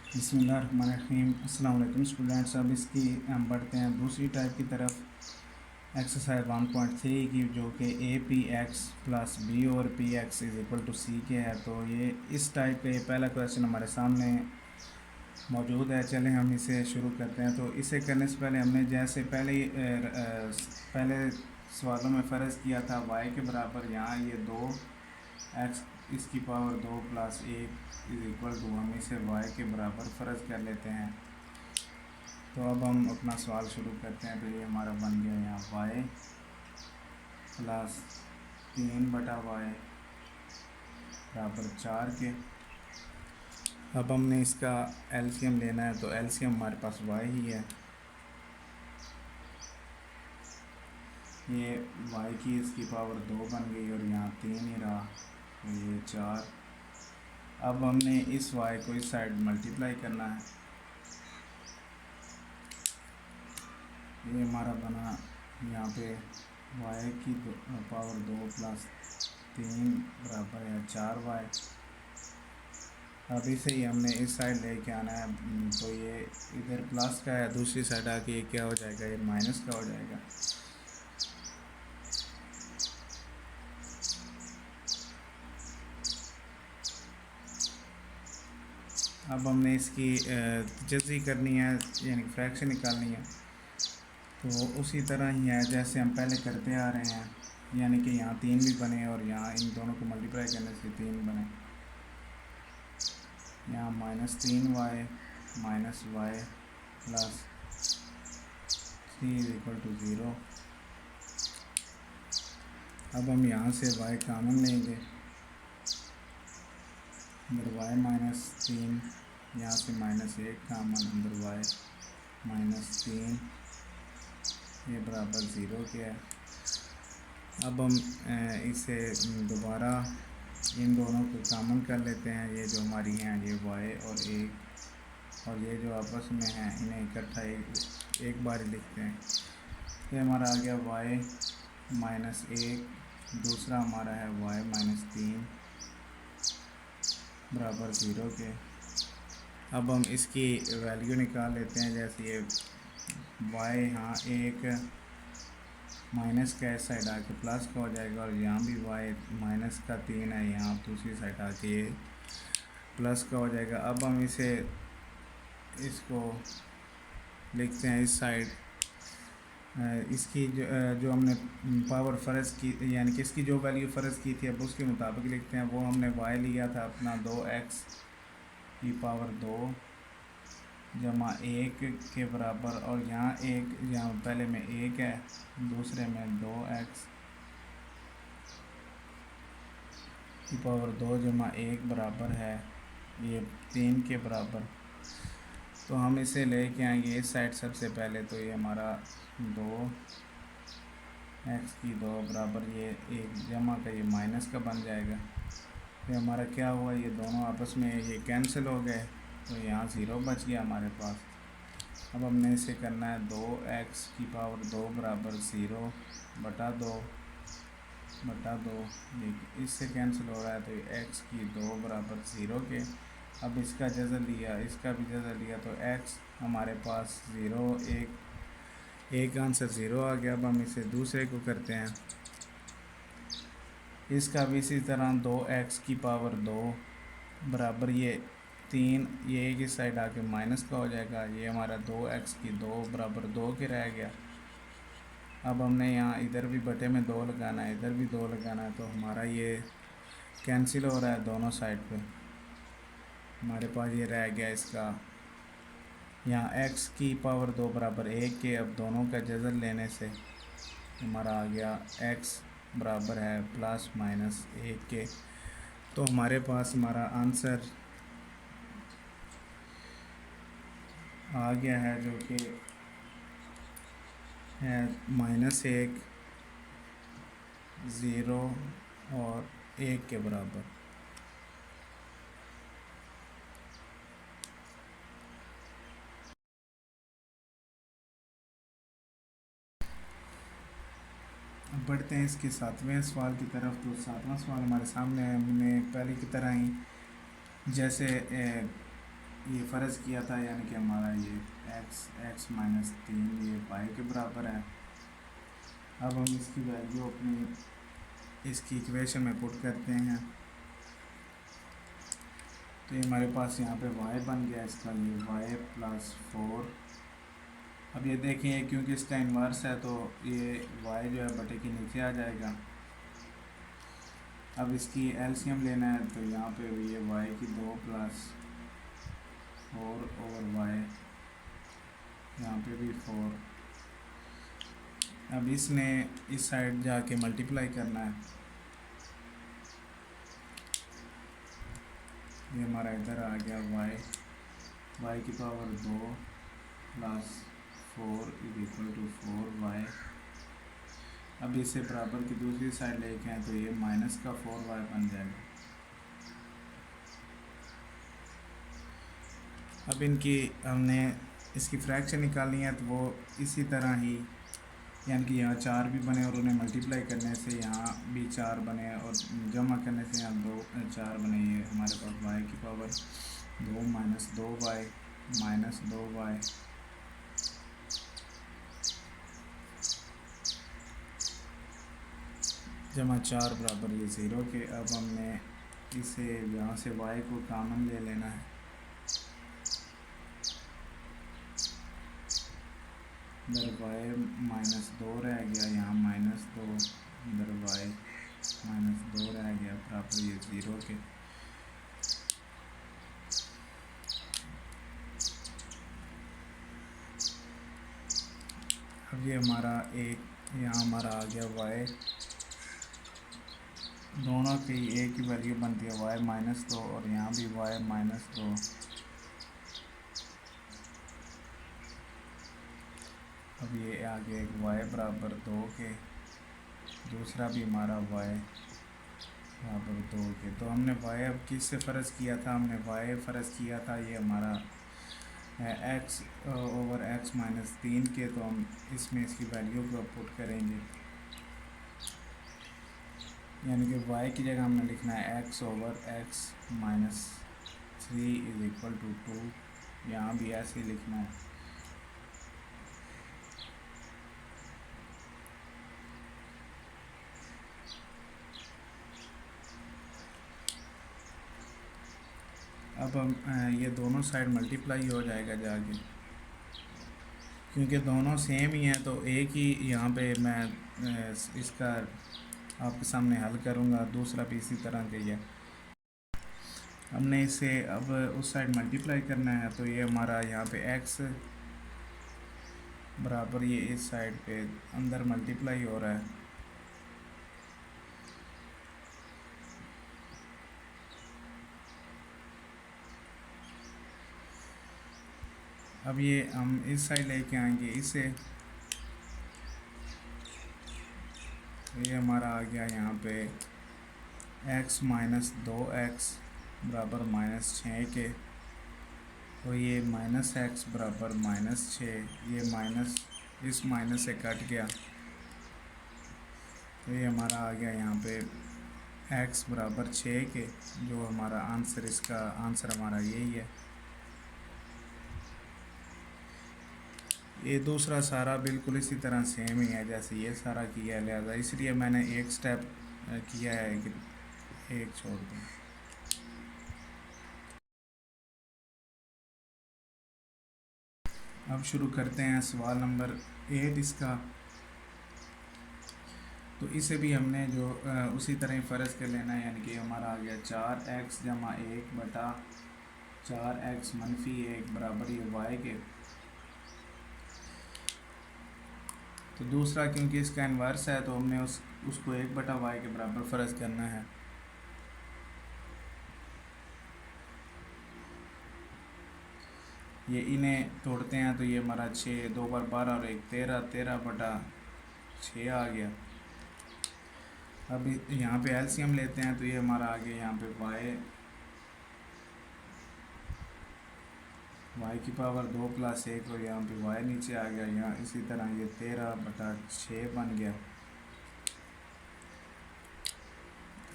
बिस्मिल्लाहिर्रहमानिर्रहीम। अस्सलाम वालेकुम स्टूडेंट्स। अब इसकी हम बढ़ते हैं दूसरी टाइप की तरफ, एक्सरसाइज 1.3 की, जो कि A P X plus B और P X is equal to C के है। तो ये इस टाइप का ये पहला क्वेश्चन हमारे सामने मौजूद है। चलें हम इसे शुरू करते हैं। तो इसे करने से पहले हमने जैसे पहले सवालों में फ़र्ज़ किया था वाई के बराबर, यहाँ ये दो एक्स इसकी power 2 plus 1 is equal to, हम इसे वाई के बराबर फ़र्ज़ कर लेते हैं। तो अब हम अपना सवाल शुरू करते हैं। तो ये हमारा बन गया यहाँ वाई प्लस 3/y बराबर 4 के। अब हमने इसका एलसीएम लेना है, तो एलसीएम हमारे पास वाई ही है। ये वाई की इसकी पावर 2 बन गई और यहाँ 3 ही रहा, तो ये 4। अब हमने इस वाई को इस साइड मल्टीप्लाई करना है। ये हमारा बना यहाँ पे वाई की पावर 2 प्लस 3 बराबर है 4y। अब इसे ही हमने इस साइड लेके आना है। तो ये इधर प्लस का है, दूसरी साइड आके ये क्या हो जाएगा, ये माइनस का हो जाएगा। अब हमने इसकी जल्दी करनी है, यानी फ्रैक्शन निकालनी है। तो उसी तरह ही है जैसे हम पहले करते आ रहे हैं, यानी कि यहाँ 3 भी बने और यहाँ इन दोनों को मल्टीप्लाई करने से 3 बने। यहाँ -3y minus y plus 3 is equal to 0। अब हम यहाँ से y कामन लेंगे, अंदर y -3, यहाँ से -1 कामन, अंदर y -3, ये बराबर 0 के है। अब हम इसे दोबारा इन दोनों को कामन कर लेते हैं। ये जो हमारी हैं ये y और 1, और ये जो आपस में हैं इन्हें इकट्ठा एक बार ही लिखते हैं। ये हमारा आ गया y -1, दूसरा हमारा है y -3 बराबर 0 के। अब हम इसकी वैल्यू निकाल लेते हैं। जैसे ये y यहाँ 1 माइनस का इस साइड आके प्लस का हो जाएगा, और यहाँ भी y माइनस का 3 है, यहाँ दूसरी साइड आके ये प्लस का हो जाएगा। अब हम इसको लिखते हैं इस साइड। इसकी जो हमने पावर फ़र्ज़ की, यानी कि इसकी जो वैल्यू फ़र्ज़ की थी, अब उसके मुताबिक लिखते हैं। वो हमने y लिया था अपना 2x की पावर 2 जमा 1 के बराबर, और यहाँ पहले में 1 है, दूसरे में 2x की पावर 2 जमा 1 बराबर है ये 3 के बराबर। तो हम इसे लेके आएंगे इस साइड सबसे पहले। तो ये हमारा 2x की 2 बराबर ये 1 जमा का ये माइनस का बन जाएगा। तो हमारा क्या हुआ, ये दोनों आपस में ये कैंसिल हो गए, तो यहाँ 0 बच गया हमारे पास। अब हमने इसे करना है 2x की पावर 2 बराबर 0 बटा 2 ये इससे कैंसिल हो रहा है, तो ये x की 2 बराबर 0 के। अब इसका जज़र लिया, इसका भी जज़र लिया, तो x हमारे पास 0, एक आंसर 0 आ गया। अब हम इसे दूसरे को करते हैं। इसका भी इसी तरह 2x की पावर 2 बराबर ये 3, ये एक इस साइड आके माइनस का हो जाएगा। ये हमारा 2x की 2 बराबर 2 के रह गया। अब हमने यहाँ इधर भी बटे में 2 लगाना है, इधर भी 2 लगाना है, तो हमारा ये कैंसिल हो रहा है दोनों साइड पे। हमारे पास ये रह गया इसका यहाँ x की पावर 2 बराबर 1 के। अब दोनों का जज़र लेने से हमारा आ गया x बराबर है प्लस माइनस 1 के। तो हमारे पास हमारा आंसर आ गया है, जो कि है -1, 0 और 1 के बराबर। अब बढ़ते हैं इसके 7वें सवाल की तरफ। तो 7वां सवाल हमारे सामने है। हमने पहले की तरह ही जैसे ये फ़र्ज़ किया था, यानी कि हमारा ये x माइनस 3 ये y के बराबर है। अब हम इसकी वैल्यू अपनी इसकी इक्वेशन में पुट करते हैं, तो ये हमारे पास यहाँ पे y बन गया इसका, ये y प्लस 4। अब ये देखें क्योंकि इसका इन्वर्स है तो ये y जो है बटे के नीचे आ जाएगा। अब इसकी एलसीएम लेना है तो यहाँ पे ये y की 2 प्लस 4 ओवर y, यहाँ पे भी 4। अब इसने इस साइड जाके मल्टीप्लाई करना है, ये हमारा इधर आ गया y की power 2 plus 4 is equal to 4y। अब इसे बराबर की दूसरी साइड लेके आए तो ये माइनस का 4y बन जाएगा। अब इनकी हमने इसकी फ्रैक्शन निकालनी है तो वो इसी तरह ही, यानी कि यहाँ 4 भी बने और उन्हें मल्टीप्लाई करने से यहाँ भी 4 बने और जमा करने से यहाँ 4 बने। ये हमारे पास y की power 2 minus 2y minus 2y जमा 4 बराबर ये 0 के। अब हमने इसे यहाँ से y को कॉमन ले लेना है, इधर y माइनस 2 रह गया, यहाँ माइनस 2, इधर y माइनस 2 रह गया बराबर ये 0 के। अब ये हमारा यहाँ हमारा आ गया y, दोनों की एक ही वैल्यू बनती है y माइनस 2 और यहाँ भी y माइनस 2। अब ये आगे एक y बराबर 2 के, दूसरा भी हमारा y बराबर 2 के। तो हमने y अब किससे फ़र्ज़ किया था, हमने y फ़र्ज़ किया था ये हमारा x ओवर x माइनस 3 के। तो हम इसमें इसकी वैल्यू को पुट करेंगे, यानी कि y की जगह हमने लिखना है x over x minus 3 is equal to 2। यहाँ भी ऐसे ही लिखना है। अब हम ये दोनों साइड मल्टीप्लाई हो जाएगा जाके, क्योंकि दोनों सेम ही हैं तो एक ही यहाँ पे मैं इसका आपके सामने हल करूँगा, दूसरा भी इसी तरह का ही है। हमने इसे अब उस साइड मल्टीप्लाई करना है तो ये हमारा यहाँ पे x बराबर ये इस साइड पे अंदर मल्टीप्लाई हो रहा है। अब ये हम इस साइड लेके आएंगे इसे, ये हमारा आ गया यहाँ पे x माइनस 2x बराबर माइनस 6 के। तो ये माइनस x बराबर माइनस 6, ये माइनस इस माइनस से कट गया तो ये हमारा आ गया यहाँ पे x बराबर 6 के, जो हमारा आंसर, इसका आंसर हमारा यही है। ये दूसरा सारा बिल्कुल इसी तरह सेम ही है जैसे ये सारा किया है, लिहाजा इसलिए मैंने एक स्टेप किया है कि एक छोड़ दूँ। अब शुरू करते हैं सवाल नंबर 8 इसका। तो इसे भी हमने जो उसी तरह ही फ़र्ज़ कर लेना है, यानी कि हमारा आ गया 4x जमा 1 बटा 4x मनफी 1 बराबर ये y के। तो दूसरा क्योंकि इसका इन्वर्स है तो हमने उसको 1 बटा y के बराबर फ़र्ज़ करना है। ये इन्हें तोड़ते हैं तो ये हमारा 6, 2 बार 12 और 1 13, 13 बटा 6 आ गया। अब यहाँ पे एलसीएम लेते हैं तो ये हमारा आ गया यहाँ पे y की पावर 2 प्लस 1 और यहाँ पे y नीचे आ गया, यहाँ इसी तरह ये 13 बटा 6 बन गया।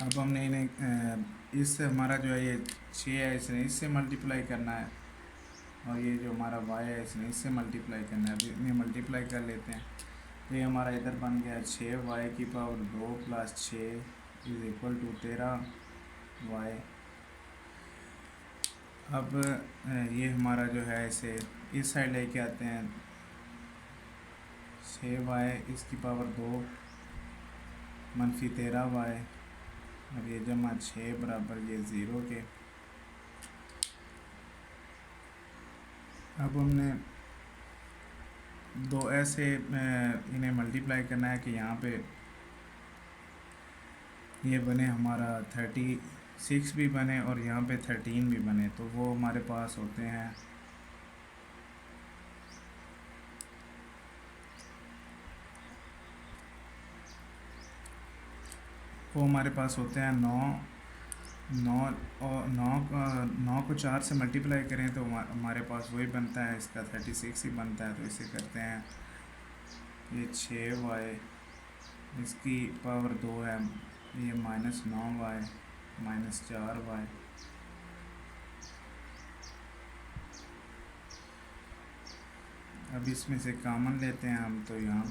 अब हमने इन्हें इससे हमारा जो है ये 6 है, इससे मल्टीप्लाई करना है और ये जो हमारा y है इसने इससे मल्टीप्लाई करना है। अभी इन्हें मल्टीप्लाई कर लेते हैं। तो ये हमारा इधर बन गया 6y⁻2 + 6 is equal to 13y। अब ये हमारा जो है इसे इस साइड लेके आते हैं। 6y⁻2 - 13y। अब ये जमा 6 बराबर ये 0 के। अब हमने दो ऐसे इन्हें मल्टीप्लाई करना है कि यहाँ पे ये बने हमारा 36 भी बने और यहाँ पे 13 भी बने। तो वो हमारे पास होते हैं नौ और 9 को 4 से मल्टीप्लाई करें तो हमारे पास वही बनता है, इसका 36 ही बनता है। तो इसे करते हैं, ये 6y इसकी पावर 2 है, ये -9y -4y। अब इसमें से कॉमन लेते हैं हम। तो यहाँ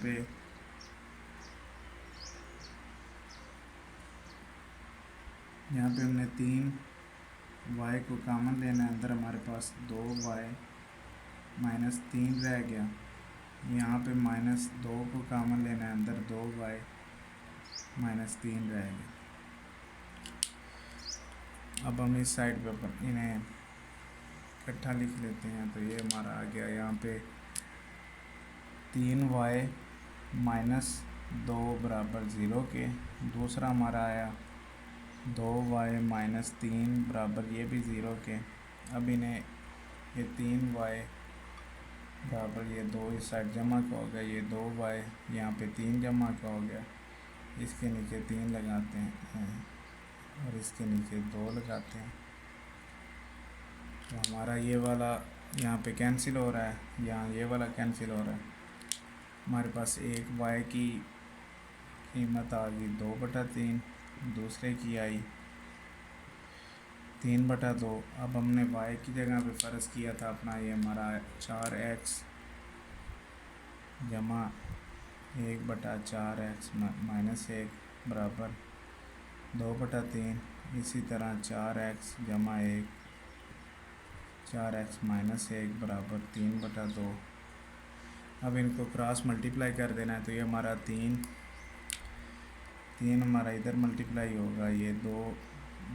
पे हमने 3y को कॉमन लेना है। अंदर हमारे पास 2y -3 रह गया। यहाँ पे -2 को कॉमन लेना है, अंदर 2y -3 रह गया। अब हम इस साइड पे इन्हें इकट्ठा लिख लेते हैं। तो ये हमारा आ गया यहाँ पे 3y -2 बराबर 0 के। दूसरा हमारा आया 2y -3 बराबर ये भी 0 के। अब इन्हें ये 3y बराबर ये 2 इस साइड जमा का हो गया, ये 2y यहाँ पे 3 जमा का हो गया। इसके नीचे 3 लगाते हैं और इसके नीचे 2 लगाते हैं। तो हमारा ये वाला यहाँ पे कैंसिल हो रहा है, यहाँ ये वाला कैंसिल हो रहा है। हमारे पास एक y की कीमत आ गई 2/3, दूसरे की आई 3/2। अब हमने y की जगह पे फ़र्ज़ किया था अपना, ये हमारा 4x जमा 1/4x -1 बराबर 2/3। इसी तरह 4x जमा 1 4x -1 बराबर 3/2। अब इनको क्रॉस मल्टीप्लाई कर देना है। तो ये हमारा 3 हमारा इधर मल्टीप्लाई होगा, ये 2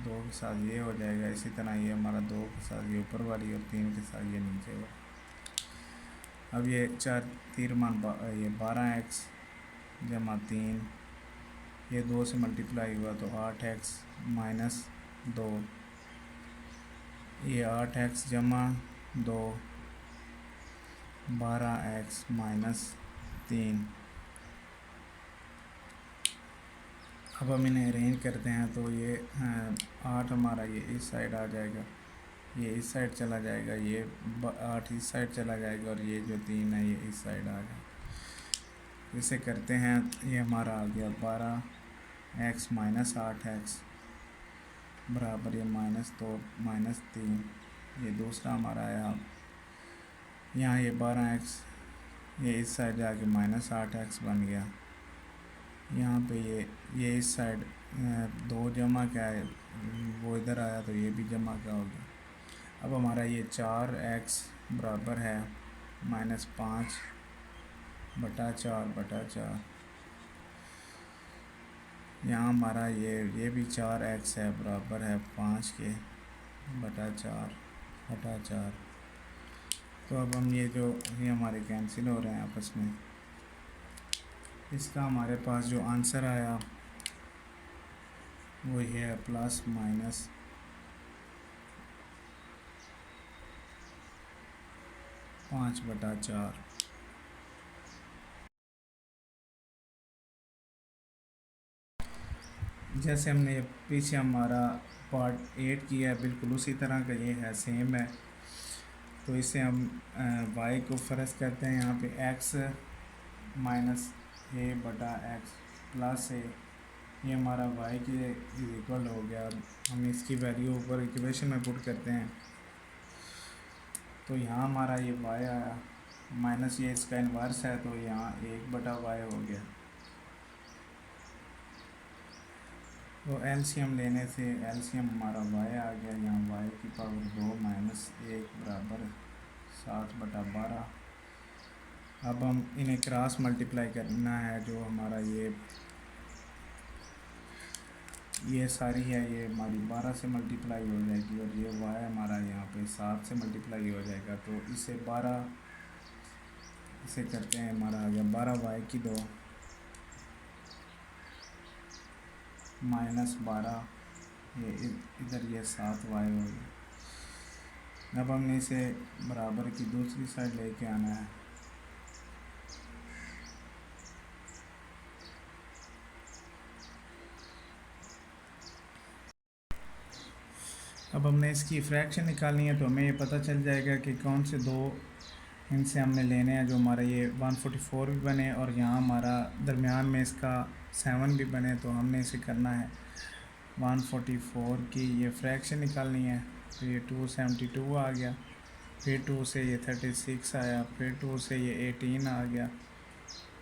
के साथ ये हो जाएगा। इसी तरह ये हमारा 2 के साथ ये ऊपर वाली और 3 के साथ ये नीचे वाली। अब ये 4 3 ये 12x जमा 3, ये 2 से मल्टीप्लाई हुआ तो 8x -2, ये 8x जमा 2 12x -3। अब हम इन्हें अरेंज करते हैं। तो ये 8 हमारा ये इस साइड आ जाएगा, ये इस साइड चला जाएगा, ये 8 इस साइड चला जाएगा और ये जो 3 है ये इस साइड आ जाएगा। इसे करते हैं, ये हमारा आ गया 12x -8x बराबर ये -2 -3। ये दूसरा हमारा आया, यहाँ ये 12x ये इस साइड जाके -8x बन गया। यहाँ पे ये इस साइड 2 जमा का है, वो इधर आया तो ये भी जमा का हो गया। अब हमारा ये 4x बराबर है -5/4/4। यहाँ हमारा ये भी 4x है, बराबर है 5/4/4। तो अब हम ये हमारे कैंसिल हो रहे हैं आपस में। इसका हमारे पास जो आंसर आया वो ये है +/5/4। जैसे हमने पीछे हमारा पार्ट 8 किया है, बिल्कुल उसी तरह का ये है, सेम है। तो इसे हम y को फ़र्ज़ करते हैं यहाँ पे x -a/x प्लस a, ये हमारा y के इक्वल हो गया। हम इसकी वैल्यू ऊपर इक्वेशन में पुट करते हैं। तो यहाँ हमारा ये वाई आया माइनस ये इसका इन्वर्स है, तो यहाँ 1/y हो गया। तो एलसीएम लेने से एलसीएम हमारा y आ गया, यहाँ y की पावर 2 माइनस 1 बराबर 7/12। अब हम इन्हें क्रॉस मल्टीप्लाई करना है, जो हमारा ये सारी है, ये हमारी 12 से मल्टीप्लाई हो जाएगी, और ये y हमारा यहाँ पे 7 से मल्टीप्लाई हो जाएगा। तो इसे 12 इसे करते हैं, हमारा आ गया 12y की 2 माइनस 12, ये इधर ये 7y हो गया। अब हमने इसे बराबर की दूसरी साइड लेके आना है। अब हमने इसकी फ्रैक्शन निकालनी है, तो हमें ये पता चल जाएगा कि कौन से दो इनसे हमने लेने हैं, जो हमारा ये 144 भी बने और यहाँ हमारा दरमियान में इसका 7 भी बने। तो हमने इसे करना है 144 की ये फ्रैक्शन निकालनी है। तो ये 272 आ गया, फिर 2 से ये 36 आया, फिर 2 से ये 18 आ गया,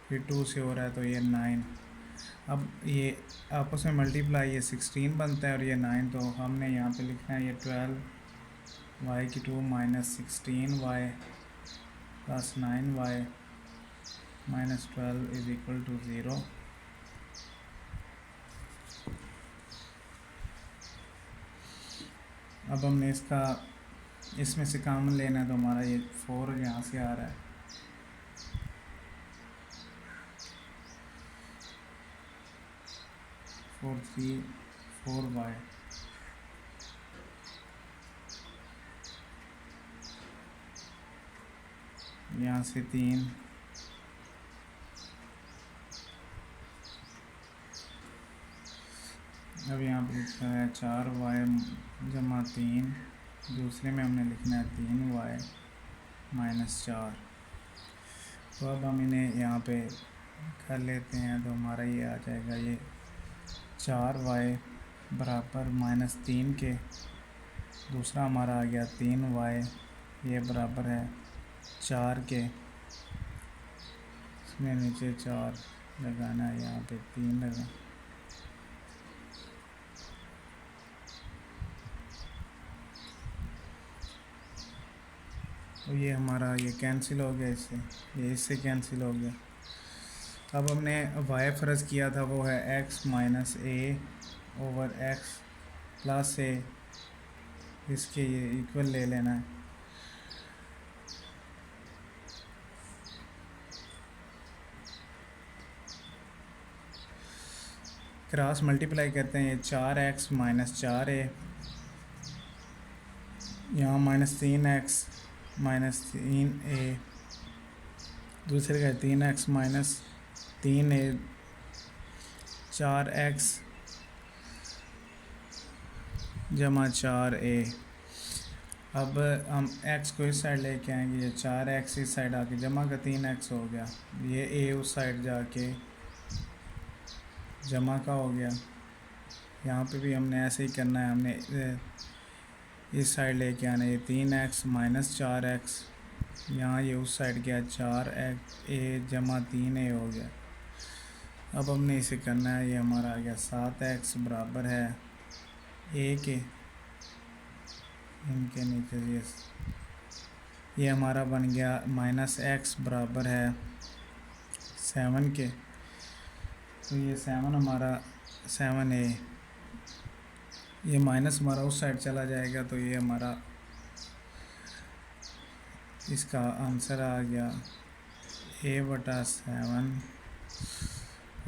फिर 2 से हो रहा है तो ये 9। अब ये आपस में मल्टीप्लाई ये 16 बनता है और ये 9, तो हमने यहाँ पे लिखना है ये 12y की 2 minus 16y plus 9y minus 12 is equal to 0। अब हमने इसमें से कॉमन लेना है, तो हमारा ये 4 यहाँ से आ रहा है, 4 3 4y यहाँ से 3, अब यहाँ पे लिखा है 4y जमा 3, दूसरे में हमने लिखना है 3y माइनस 4। तो अब हम इन्हें यहाँ पे कर लेते हैं, तो हमारा ये आ जाएगा ये 4y बराबर माइनस 3 के, दूसरा हमारा आ गया 3y ये बराबर है 4 के, इसमें नीचे 4 लगाना है, यहाँ पे 3 लगा। तो ये हमारा ये कैंसिल हो गया, इससे कैंसिल हो गया। अब हमने y फ़र्ज़ किया था, वो है x माइनस ए ओवर x प्लस ए, इसके ये इक्वल ले लेना है। क्रॉस मल्टीप्लाई करते हैं, ये 4x माइनस 4a, यहाँ माइनस 3x माइनस 3a, दूसरे का 3x माइनस 3a, 4x जमा 4a। अब हम x को इस साइड लेके आएंगे, ये 4x इस साइड आके जमा का 3x हो गया, ये a उस साइड जाके जमा का हो गया। यहाँ पे भी हमने ऐसे ही करना है, हमने इस साइड लेके आना है, ये 3x माइनस 4x, यहाँ ये उस साइड गया 4a जमा 3a हो गया। अब हमने इसे करना है, ये हमारा आ गया 7x बराबर है a के, इनके नीचे ये हमारा बन गया माइनस x बराबर है 7 के। तो ये 7 हमारा 7a, ये माइनस हमारा उस साइड चला जाएगा, तो ये हमारा इसका आंसर आ गया a/7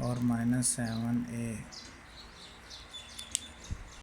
और माइनस 7a।